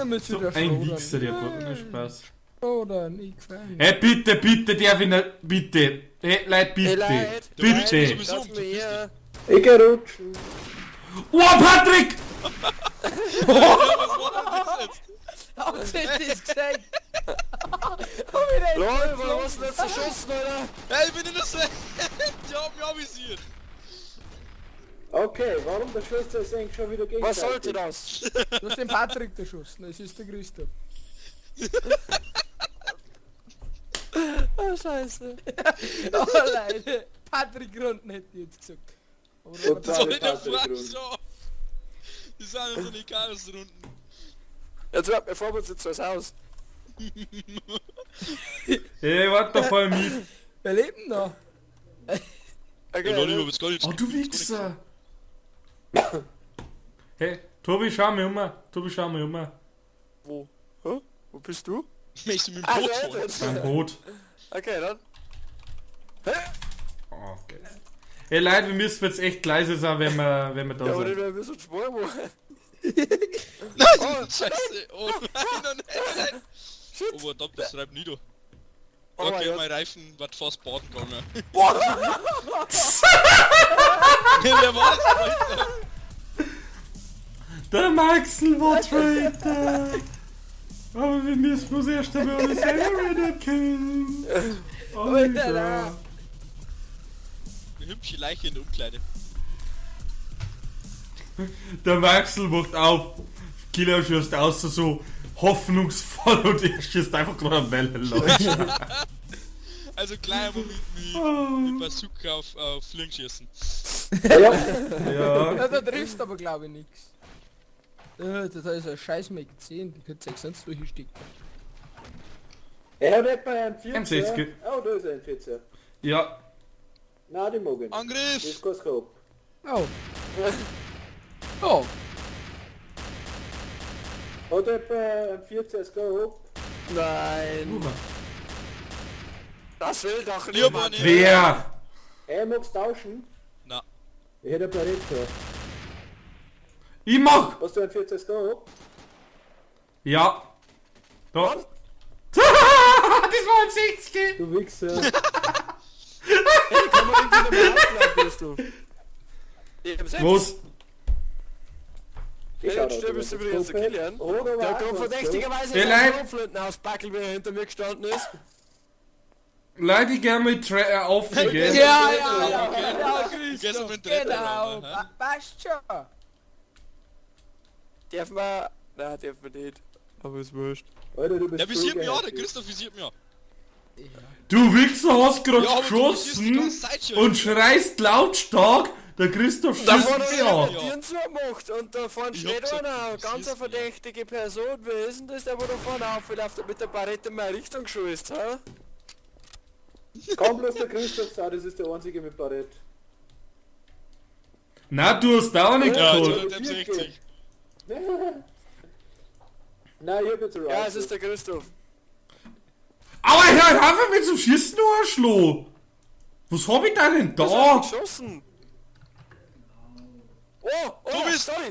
Dann müssen wir Ein Wichser, der Boden, Spaß. Oder nicht gefallen. Hey, bitte, darf ich nicht, bitte. Hey, Leute, bitte. Bitte. Lass mich her. Ich geh rutschen. Oh, Patrick! Was war das jetzt? Habt ihr das gesehen? Lol, warum hast du nicht zerschossen, Alter? Hey, ich bin innocent! Die haben mich avisiert! Okay, warum der Schuss das eigentlich schon wieder gegen? Was sollte das? Du hast den Patrick erschossen, es ist der Christoph. Oh, scheiße. Oh Leute, Patrick Runden hätte ich jetzt gesagt. Aber Und Das war dann nicht der Patrick Frage Grund. so! Die sind in so eine Chaosrunden. Jetzt warte, wir fahren uns jetzt das Haus. Hey, warte doch voll mit. wir leben noch. Okay, Ja, Leute, ich hab jetzt gar nichts. Oh, du Wichser. Hey, Tobi, schau mich um. Wo? Hä? Wo bist du? Möchtest du mit dem Ah, Boot da fahren? jetzt. Am Boot. Okay, dann. Oh, okay. Hey, Leute, wir müssen jetzt echt leise sein, wenn wir da Ja, aber sind. wir müssen uns sparen machen. Nein! Scheiße! Oh nein! Oh, verdammt, das schreibt nieder. Oh mein Okay, Gott. mein Reifen wird fast baden gegangen. Boah! Wer war das, Alter? Der Maxel war Traitor. Aber wir müssen uns erst einmal alles selber killen. Alter. Eine hübsche Leiche in der Umkleide. Der Maxel macht auf. Killer schießt außer so hoffnungsvoll und er schießt einfach gerade am Wellen los. Also gleich aber mit Bazooka auf Flink schießen. Ja, Ja. Ja, da triffst du aber glaube ich nichts. Das ist ein scheiß Magazin, die könnt ihr sonst durchstecken. er hat etwa einen 14. M60. Oh, da ist ein 14. Ja. Nein, die mag ich nicht. Das Angriff! ist kein Scope. Oh. Oh. Hat etwa einen 14 Scope. Nein. Das will doch Lieber niemand. nicht. Wer? Er mag's tauschen. Na, Ich hätte ein paar Rätsel. Ich mach! Hast du einen 14 Scope? Ja. Da. Das war ein 60. Du Wichser. Hey, kann man irgendwie noch mal abgleiten, bist du? Ich hab selbst. Was? Ich Hey, jetzt bist du übrigens der Kilian. Oder Der war kommt verdächtigerweise Hey, in Leute. der Flötenhaus Backel, wie er hinter mir gestanden ist. Leute, ich gerne mit aufgehen. Ja, gehst Christoph, auf den Treppe genau. ran, hä? Passt schon. Dürfen wir... Nein, dürfen wir nicht. Aber ist wurscht. Alter, du bist der visiert mich so auch, der geil. Christoph visiert mich auch. Du Wichser hast gerade Ja, aber du visierst die geschossen ganze Zeit schon. und schreist lautstark. Der Christoph Da schießt vorne mich hat an. er Türen zugemacht und da vorne Ich steht hab gesagt, einer, du ganz eine siehst mich. verdächtige Person. Wer ist denn das, der wo da vorne aufläuft, mit der Barrette in meine Richtung geschossen, hä? Komm bloß der Christoph sein, das ist der einzige mit Barett. Na, du hast auch nicht Ja, geholt. der hat 60. Nein, ich hab jetzt einen Ja, es Rifle. ist der Christoph. Aber ich hab einfach mit zum Schießen nur Arschloch. Was hab ich denn Was da? hast du geschossen? Oh, Du bist- sorry.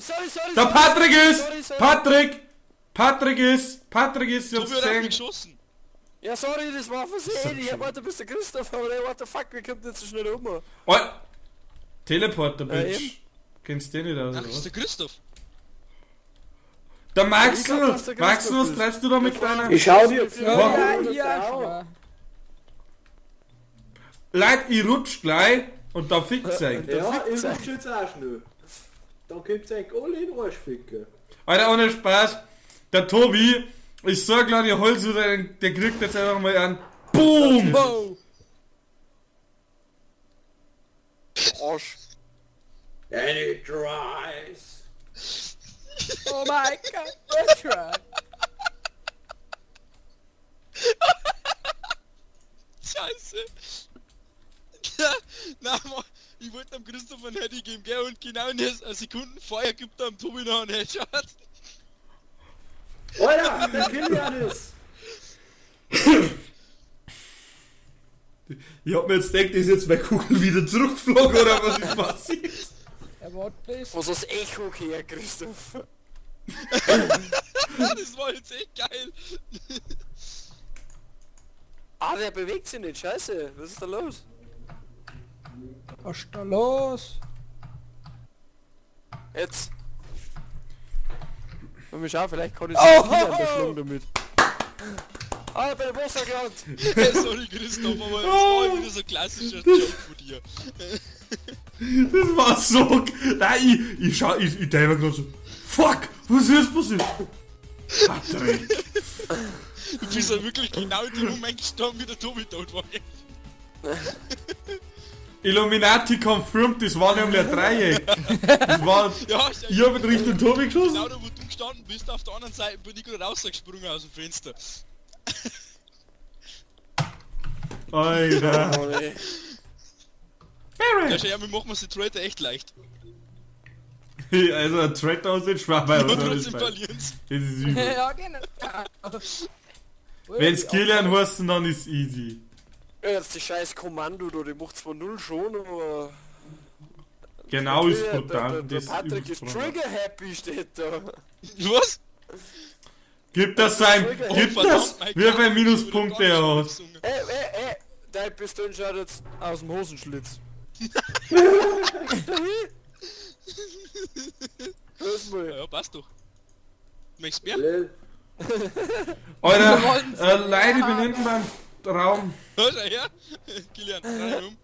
Der Patrick ist! Sorry. Patrick ist! Ich So hab's wird er auf mich gesehen. geschossen. Ja, sorry, das war versehen. Ich hab du bist der Christoph, aber ey, what the fuck, wie kommt jetzt so schnell um? Oh, Teleporter, eben. Bitch. Kennst du den nicht aus, Ach, oder das ist was? der Christoph. Der Ich Maxel! glaub, dass der Maxel, Christoph was ist. treibst du da mit deiner... Ich schau dir jetzt Ja, an. ja, schon. Leute, ich rutsch gleich und da fickt's euch. Ja, ich rutsch jetzt auch schnell. Dann kommt's eigentlich alle in den Arsch ficken. Alter, ohne Spaß. Der Tobi ist so klar, die Holzhuder, der kriegt jetzt einfach mal an. Boom! Wow. Arsch. And it dries. Oh mein Gott, Bertrand. Scheiße. Na, ich wollte dem Christoph ein Heady geben, gell, und genau in der Sekunden vorher gibt er dem Tobi noch einen Headshot. Alter, der Kilian ist. Ich hab mir jetzt gedacht, ist jetzt meine Kugel wieder zurückgeflogen oder was ist passiert? Er war das. Was das Echo hier, Christoph? Das war jetzt echt geil. Ah, der bewegt sich nicht, scheiße. Was ist da los? Was ist da los? Jetzt. Und mich schauen, vielleicht kann ich Oh! verschlungen damit. Ah, bei der Wasser gelangt. Sorry Christoph, aber das war wieder so ein klassischer Joke von dir. Das war so... Nein, ich denke mir gerade so... Fuck, was ist passiert? Patrick. Du bist ja wirklich genau in dem Moment gestorben, wie der Tobi tot war. Illuminati confirmed, das war nämlich ein Dreieck. Das war... Ja, Ich hab in Richtung Tobi geschossen. genau da wo du gestanden bist, auf der anderen Seite bin ich gerade rausgesprungen aus dem Fenster. Alter. Oh, nee. Ja, schau, ja, wir machen uns die Traitor echt leicht. Also ein Tractor aus den schwer bei uns. Und Das trotzdem ist verlieren's. übel. Ja, genau. Wenn's Kilian heißt, dann ist easy. Ja, jetzt die scheiß Kommando da, die macht zwar 0 schon, aber... Genau ist Der brutal. der Das Patrick ist übelst brutal. trigger happy, steht da. Was? Gibt das sein... Oh, Gibt das... Wie viele Minuspunkte er hat? Deine Pistole schaut jetzt aus dem Hosenschlitz. Hör's mal. Ja, passt doch. Möchtest du mehr? Lel. Alter, Leute, ich bin hinten beim Raum. Ja, schau her. Kilian, rein um.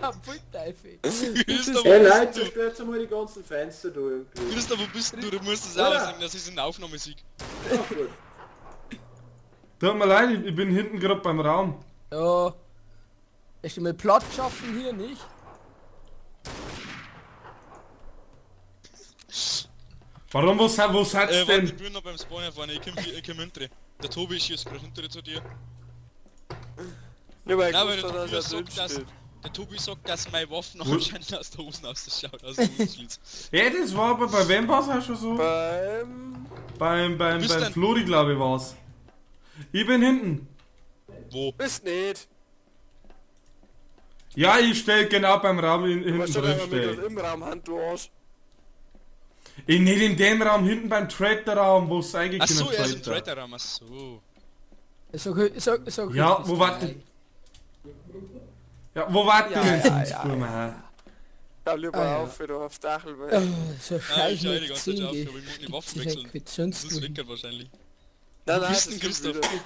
Ja, Bullteufel. Christoph, Hey wo Leute, bist du? zerstört mal die ganzen Fenster da irgendwie. Christoph, wo bist du? Du musst es Oder? auch sagen, dass ich es in der Aufnahme sehe. Ja, gut. Tut mir leid, ich bin hinten gerade beim Raum. Ja. Hast du mal Platz schaffen hier nicht? Warum, wo seid ihr Warte, denn? ich bin noch beim Spawner vorne, ich komm hinter. Der Tobi ist jetzt gerade hinter zu dir. Ja, weil Nein, weil ich der wusste, Tobi dass er sagt, drin dass... steht. Der Tobi sagt, dass meine Waffen anscheinend aus der Hosen ausschaut, aus dem Hosenschlitz. Ja, das war aber bei wem war's auch schon so? Beim... Beim Bist denn- Flori, glaube ich, war's. Ich bin hinten. Wo? Bist nicht. Ja, ich stell genau beim Raum Du hinten warst schon drin einmal mit stehen. uns im Raum, Hand, du Arsch. Ich nicht in dem Raum, hinten beim Tractor-Raum, wo es eigentlich Achso, er ist im Traitorraum, achso. So Ja, wo wart ihr? Ja, wo wart ihr Ja, denn, ja, Zinsblume? Hör lieber Ah, ja. auf, wieder aufs Dachel, weil... So Ah, scheiß ich schau die mit ganze Zeit auf, 10 aber ich muss die Waffen wechseln. Das ist sonst Wecker wahrscheinlich. Nein, Wo bist das denn, stimmt Christoph? wieder.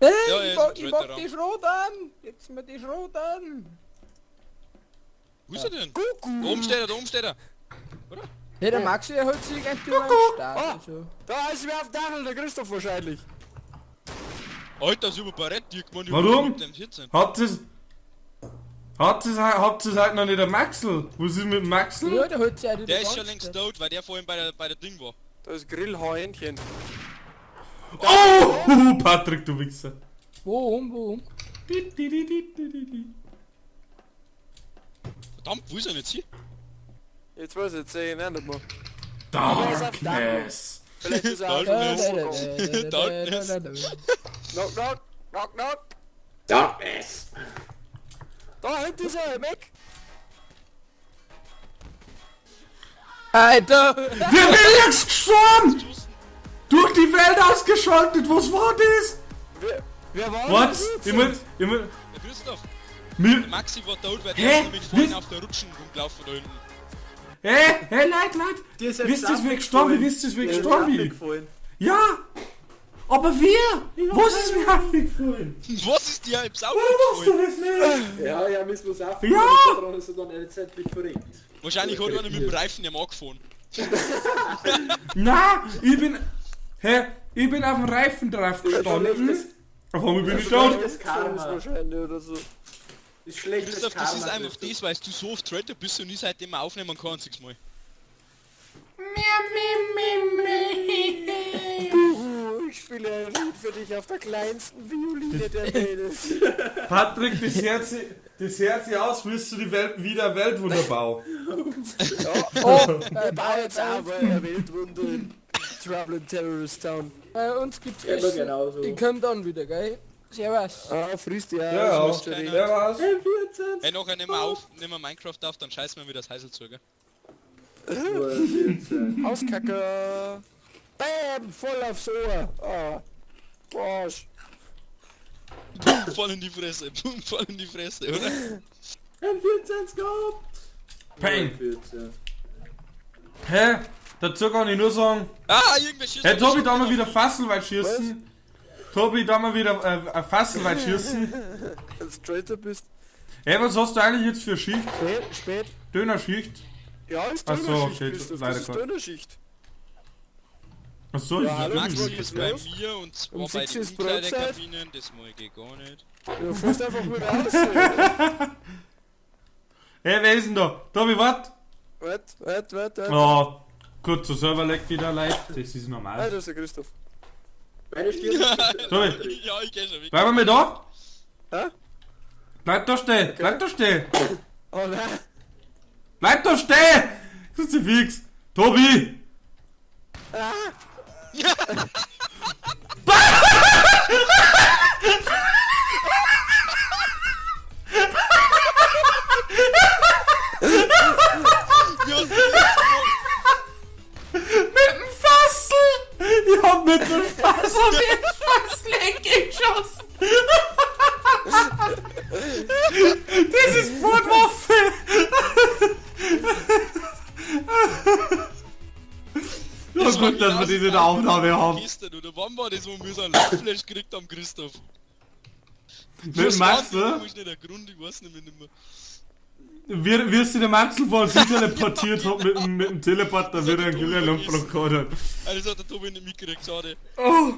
Hey, Ja, ich er ist im mach Traitorraum. die Schrot an! Jetzt mir die Schrot an! Wo ist er denn? Kuckuck. Da oben steht er, da oben steht er. Ja, der Maxi holt sich irgendwie beim Start Ah. und so. Da ist wer auf dem Dachel, der Christoph wahrscheinlich. Alter, super Barett, die man Warum? mit dem 14. Habt ihr's halt noch nicht der Maxl? Was ist mit dem Maxl? Ja, der holt sich halt Der ist schon längst tot, weil der vorhin bei der Ding war. Da ist Grillhähnchen. Oh, Patrick, du Wichser. Wo? Verdammt, wo ist er jetzt hier? Jetzt weiß ich, jetzt sehe ich ihn auch nicht mehr. er ist auf dem Darkness. Vielleicht ist er auch Darkness. Darkness. Knock, knock, knock, knock. Darkness! Da hinten ist er, Mac. Alter! Wir sind jetzt gestorben! Durch die Welt ausgeschaltet, was war das? Wer war Was? das? Ich muss... Der Christoph, Mir... der Maxi war tot, weil Hä? der ist nämlich vorhin Wie- auf der Rutschen rumgelaufen da hinten. Hey, Leute! Dir ist ein Wisst ihr, Zapfen wer gestorben gefallen. ist? Wisst ihr, wer Dir ist ein gestorben Zapfen ist? gefallen. Ja! Aber wer? Was ist mir aufgefallen? Was ist dir im Sauber Weißt du gefallen? das nicht? Ja, müssen wir es auch Ja! daran ist er dann letztendlich verrückt. Wahrscheinlich hat einer mit dem Reifen am angefahren. Na, ich bin... Hä? Ich bin auf dem Reifen drauf Das gestanden. Auf einmal bin ich Ja, tot. schlechtes Karma. Wahrscheinlich oder so. Das ist schlechtes Christoph, Karma. das ist einfach Christoph. das, weil du so oft Traitor bist und ich seitdem mal aufnehmen kann, sechsmal. Ich spiele ein Lied für dich auf der kleinsten Violine der Welt. Patrick, das Herz aus, willst du die Welt wieder Weltwunderbau? Oh, Wir bauen jetzt aber eine Weltwunder in Trouble in Terrorist Town. bei uns gibt's Immer Essen. genauso. Ich komm dann wieder, gell? Servus. Ah, frisst ja. Ja, das musst du reden. wer war's? M14. Ey, nachher nehmen wir Minecraft auf, dann scheißen wir wieder das Heisel zu, gell? M14. Auskacke. Bam, voll aufs Ohr. Ah. Bosch. Boom, voll in die Fresse, boom, voll in die Fresse, oder? M14 Scope. Peng. M14. Hä? Dazu kann ich nur sagen, Ah, irgendwer schießt. hey auf Tobi, mich. da mal wieder Fasselweit schießen. Tobi, da mal wieder Fasselweit schießen. Straighter bist. Hey, was hast du eigentlich jetzt für Schicht? Spät. Dönerschicht? Ja, ist Ach so, Dönerschicht, okay, Christoph. leider Das ist Gott. Dönerschicht. Achso, Ja, ich hallo, bin Maxi Maxi ist bei mir und zwar Um bei 6 den ist Brotzeit. Umkleidekabinen, das mag ich gar nicht. Du fährst einfach mit raus. Hey, wer ist denn da? Tobi, wart? Warte. Oh, gut, so Server leckt wieder leid. Das ist Ah, normal. das ist der Christoph. Meine Stirn Tobi, Ja, ich geh schon weg. bleiben wir da? Hä? Bleib da stehen, bleib da stehen. Oh nein. Bleib da stehen! Kruzifix! Tobi! Mit dem Fassel! Ich hab mit dem Fassel den Fassel geschossen! Das ist Brotwaffe! Ja, gut, dass wir diese in der Aufnahme haben. Kiste, oder wann war das, wo wir so einen Lachflash gekriegt haben, Christoph? Mit Max, ne? Ich nicht der Grund, ich weiß nicht mehr. Wie es in der Maxel von sich teleportiert hat mit dem Teleporter, wird er einen Killer Lumpenblock gehabt. Das hat der Tobi nicht mitgekriegt, schade. Oh!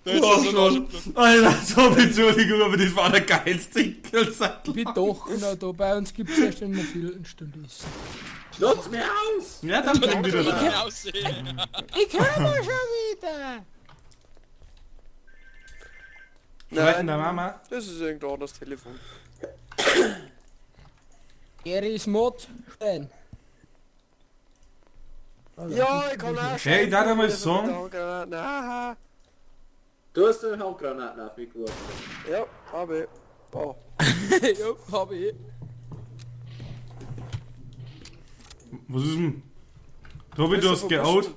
Da ist Oh, er so schon. Alter, Tobi, Entschuldigung, aber das war der geilste Kickelsattel. Ich bin doch noch da, bei uns gibt es erst in der 4. Stunde. Nutz mir aus! Ja, dann bring wieder Ich da. kann aussehen. Ich kann aber schon wieder. Nein, der Mama. Das ist irgendwo das Telefon. Gary Mod Stein. Ja, ich kann auch Hey, ich darf einmal sagen. Na, Du hast eine Handgranaten auf mich geworfen. ja, habe ich. Oh. Ja, hab ich. Was ist denn? Tobi, du hast geout.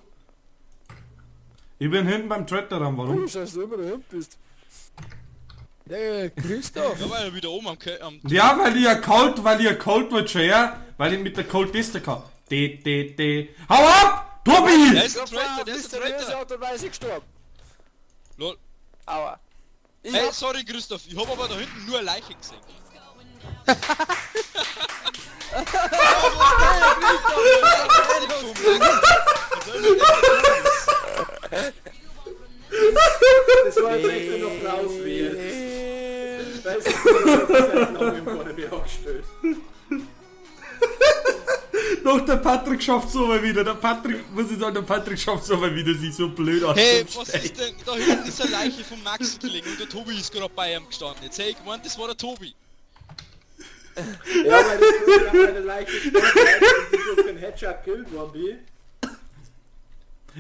Ich bin hinten beim Tretter dran, warum? Warum scheiße, du immer da hinten bist? Christoph. Ja, weil er wieder oben am Ja, weil ich ja kalt wollte schon her, weil ich mit der Cold Tester kann. De. Hau ab! Tobi! Der ist ein Traitor, der ist ein mysteriöse Traitor. Art und Weise gestorben. Lol. Aua. Ich Hey, hab... sorry Christoph, ich hab aber da hinten nur eine Leiche gesehen. Das war jetzt echt nur noch raus wird. Ich weiß nicht, ob das noch im Vorne mir angestellt. Doch, der Patrick schafft's aber wieder. Der Patrick, muss ich sagen, der Patrick schafft's aber wieder, sich so blöd Hey, anzustellen. was ist denn? Da hinten ist eine Leiche vom Max gelegen und der Tobi ist gerade bei ihm gestanden. Jetzt hätte ich gemeint, das war der Tobi. Ja, weil das ja meine Leiche gestorben und ich durch den Headshot killed worden bin.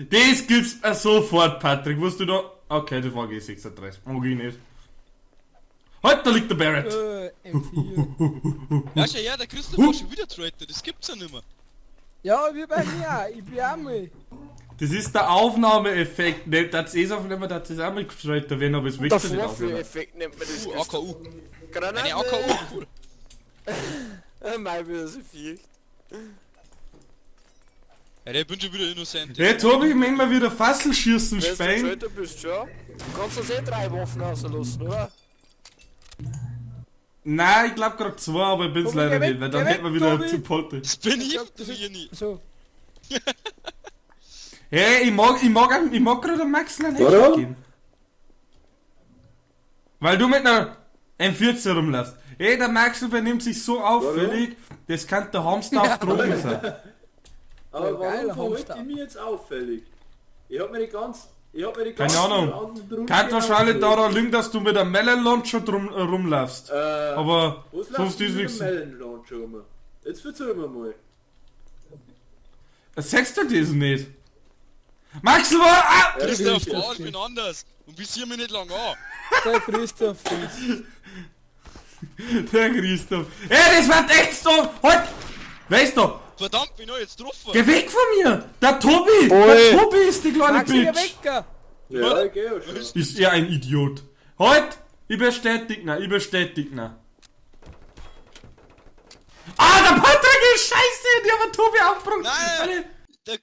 Das gibt's sofort, Patrick. Wusst du da? Okay, das war G36. Mag ich nicht. Halt, da liegt der Barrett. M4. Ja, schau her, der Christoph war schon wieder Traitor, das gibt's ja nicht mehr. Ja, wie bei mir. Ich bin auch mal. Das ist der Aufnahmeeffekt. Nicht, das ist aufnehmen, das ist auch mal gestreut werden, aber es Der möchte nicht aufnehmen. Vorführeffekt nennt man das. AKU. Granate. Eine AKU, cool. Mal wieder so viel. Ja, der bin schon wieder innocent. Hey Tobi, wenn wir wieder Fasselschießen Wenn du spielen. Traitor bist, schon. Du kannst uns eh 3 Waffen rauslassen, oder? Nein, ich glaub grad 2, aber ich bin's Tobi, leider geh nicht, weg, weil dann geh hätten wir weg, wieder Tobi. zu Polte. Das bin ich, glaub, das hier nie. So. Hey, ich mag grad den Maxler nicht Warum? gehen. Weil du mit einer M14 rumläufst. Hey, der Maxl benimmt sich so auffällig, das kann der Hamster auf Drogen sein. Aber Ja, geil, warum verhalte Hamster. ich mich jetzt auffällig? Ich hab mir die ganz... Keine Ahnung. Kann wahrscheinlich daran liegen, dass du mit einem Melon Launcher rumläufst. Aber Was sonst ist nichts. Melon Launcher rum? Jetzt erzähl mir mal. Sagst du das nicht? Maxel war... Ah! Christoph, Christoph, fahr, ich bin anders. Und visier mich nicht lang an. Der Christoph ist. Der Christoph. Ey, das wird echt so... Halt! Weißt du, Verdammt, bin ich jetzt getroffen. geh weg von mir! Der Tobi! Oi. Der Tobi ist die kleine Maxi, der Bitch! Wecker! Ja, ich geh auch schon. Ist er ein Idiot? Halt! Ich bestätige ihn, ich bestätige ihn. Ah, der Patrick ist scheiße! Die haben Tobi aufgebrungen! Nein! Der